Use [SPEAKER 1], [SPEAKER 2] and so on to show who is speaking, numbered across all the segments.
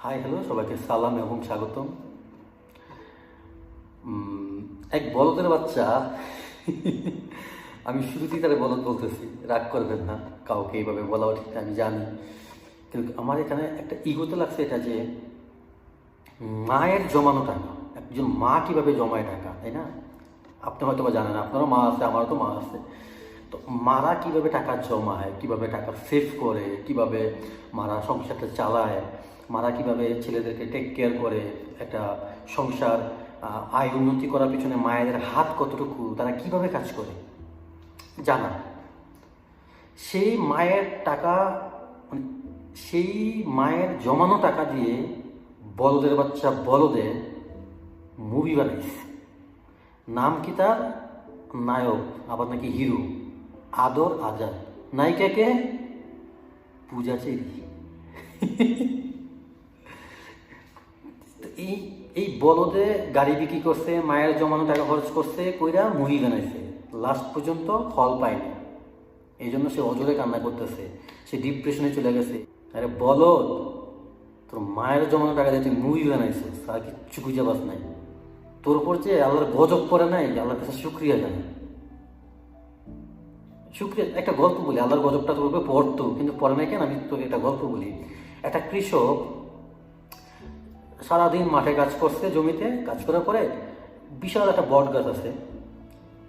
[SPEAKER 1] Hi hello, সবাইকে সালাম এবং স্বাগতম। এক বলদের বাচ্চা আমি শুরুতেই তারা বলদ বলতেছি, রাগ করবেন না, কাউকে এইভাবে বলাও ঠিক না, আমি জানি। কিন্তু আমার এখানে একটা ইগোতে লাগছে এটা যে মায়ের জমানো টাকা, একজন মা কীভাবে জমায় টাকা, তাই না? আপনি হয়তো বা জানেন, আপনারও মা আছে, আমারও তো মা আছে। তো মারা কীভাবে টাকা জমায়, কীভাবে টাকা সেভ করে, কীভাবে মারা সংসারটা চালায়, মারা কীভাবে ছেলেদেরকে টেক কেয়ার করে, একটা সংসার আয় উন্নতি করার পিছনে মায়েদের হাত কতটুকু, তারা কিভাবে কাজ করে জানা। সেই মায়ের টাকা, সেই মায়ের জমানো টাকা দিয়ে বলদের বাচ্চা বলদে মুভি বানাইছে। নাম কি তার? নায়ক, আবার নাকি হিরো, আদর আজাদ। নায়িকাকে পূজা চেরি। এই এই বলদে গাড়ি বিক্রি করছে, মায়ের জমানো টাকা খরচ করছে, কইরা মুভি বানাইছে, লাস্ট পর্যন্ত ফল পায়নি। এই জন্য সে অজরে কান্না করতেছে, সে ডিপ্রেশনে চলে গেছে। আরে বলদ, তোর মায়ের জমানো টাকা দিয়ে তুই মুভি বানাইছিস, আর কিচ্ছু খুঁজে পাস নাই। তোর উপর যে আল্লাহর গজব পড়ে নাই, আল্লাহর কাছে শুক্রিয়া জানে। শুক্রিয়া, একটা গল্প বলি, আল্লাহর গজবটা তোর উপরে পড়তো কিন্তু পড়ে নাই কেন, আমি তোকে একটা গল্প বলি। একটা কৃষক সারাদিন মাঠে কাজ করছে, জমিতে কাজ করার পরে বিশাল একটা বট গাছ আছে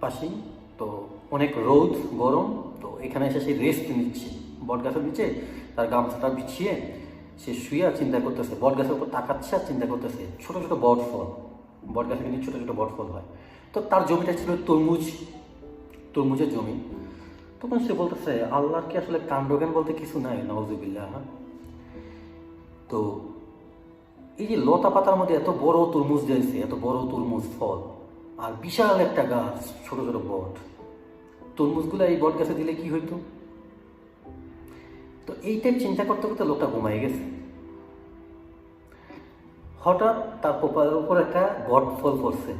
[SPEAKER 1] পাশেই, তো অনেক রোদ গরম, তো এখানে এসে সে রেস্ট নিচ্ছে বট গাছের নিচে, তার গামছাটা বিছিয়ে সে শুয়ে চিন্তা করতেছে, বট গাছের উপর তাকাচ্ছে আর চিন্তা করতেছে। ছোট ছোট বট ফল, বট গাছে কিন্তু ছোট ছোট বট ফল হয়। তো তার জমিটা ছিল তরমুজের জমি। তখন সে বলতেছে, আল্লাহর কি আসলে কাণ্ডজ্ঞান বলতে কিছু নাই? নাউজুবিল্লাহ। তো এই যে লতা পাতার মধ্যে এত বড় তরমুজ দিয়েছে, এত বড় তরমুজ ফল, আর বিশাল একটা গাছ, ছোট ছোট বট, তরমুজগুলো এই বট গাছে দিলে কি হইতো? তো এইটাই চিন্তা করতে করতে লোকটা ঘুমাই গেছে। হঠাৎ তার কপালের উপর একটা বট ফল পড়ছে,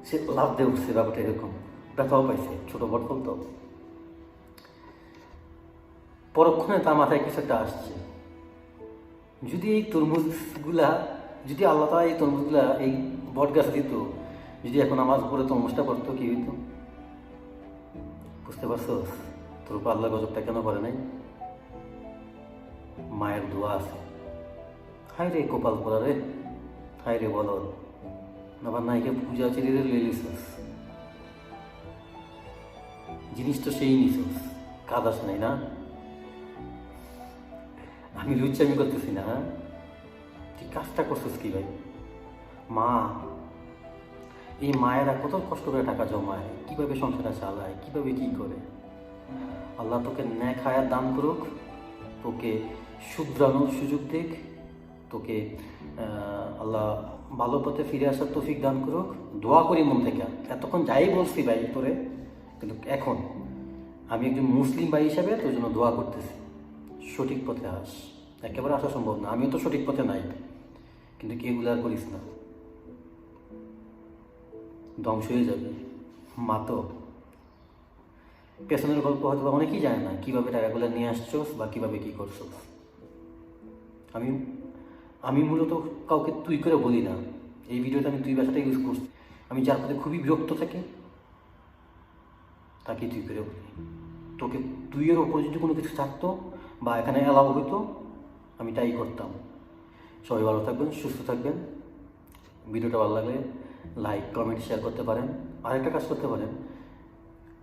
[SPEAKER 1] সে লাভ দিয়ে উঠছে। ব্যাপারটা এরকম, ব্যথাও পাইছে, ছোট বট ফল তো। পরক্ষণে তার মাথায় কিছু একটা আসছে, যদি এই তরমুজগুলা, যদি আল্লাহ তাআলা এই তরমুজগুলা এই বট গাছ দিত, যদি এখন আমার উপরে তরমুজটা পড়তো, কি হইতো? বুঝতে পারছো তোর উপর আল্লাহ গজবটা কেন করে নাই? মায়ের দোয়া আছে। হাই রে কপাল পড়া রে, হাই রে বলদ, আবার নাইকে পূজা চিরিরে লিলিস, জিনিস তো সেই নিছিস, কাজ আসে নাই না? আমি লুচ্চামি করতেছি না, হ্যাঁ? তুই কাজটা করছিস কি ভাই? মা, এই মায়েরা কত কষ্ট করে টাকা জমায়, কিভাবে সংসারটা চালায়, কিভাবে কি করে। আল্লাহ তোকে ন্যাক হায়াত দান করুক, তোকে শুধরানোর সুযোগ দিক, তোকে আল্লাহ ভালো পথে ফিরে আসার তৌফিক দান করুক। দোয়া করি মন থেকে। এতক্ষণ যাই বলছি ভাই তোরে, কিন্তু এখন আমি একজন মুসলিম ভাই হিসাবে তোর জন্য দোয়া করতেছি, সঠিক পথে আস। একেবারে আসা সম্ভব না, আমিও তো সঠিক পথে নাই, কিন্তু এগুলো আর করিস না, ধ্বংস হয়ে যাবে। মা তো পেছনের গল্প হয়তো অনেকেই জানে না, কীভাবে টাকাগুলো নিয়ে আসছোস বা কীভাবে কী করছোস। আমি আমি মূলত কাউকে তুই করে বলি না, এই ভিডিওতে আমি তুই ভাষাটা ইউজ করছি। আমি যার প্রতি খুবই বিরক্ত থাকি তাকে তুই করে বলি। তোকে তুইয়ের ওপরে যদি কোনো কিছু থাকতো বা এখানে অ্যালাউ হইতো, আমি তাই করতাম। সবাই ভালো থাকবেন, সুস্থ থাকবেন। ভিডিওটা ভালো লাগলে লাইক, কমেন্ট, শেয়ার করতে পারেন। আরেকটা কাজ করতে পারেন,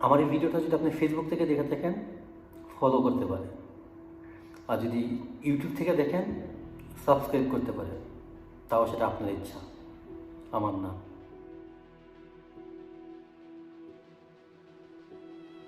[SPEAKER 1] আমার এই ভিডিওটা যদি আপনি ফেসবুক থেকে দেখে থাকেন, ফলো করতে পারেন। আর যদি ইউটিউব থেকে দেখেন, সাবস্ক্রাইব করতে পারেন। তাও সেটা আপনার ইচ্ছা, আমার না।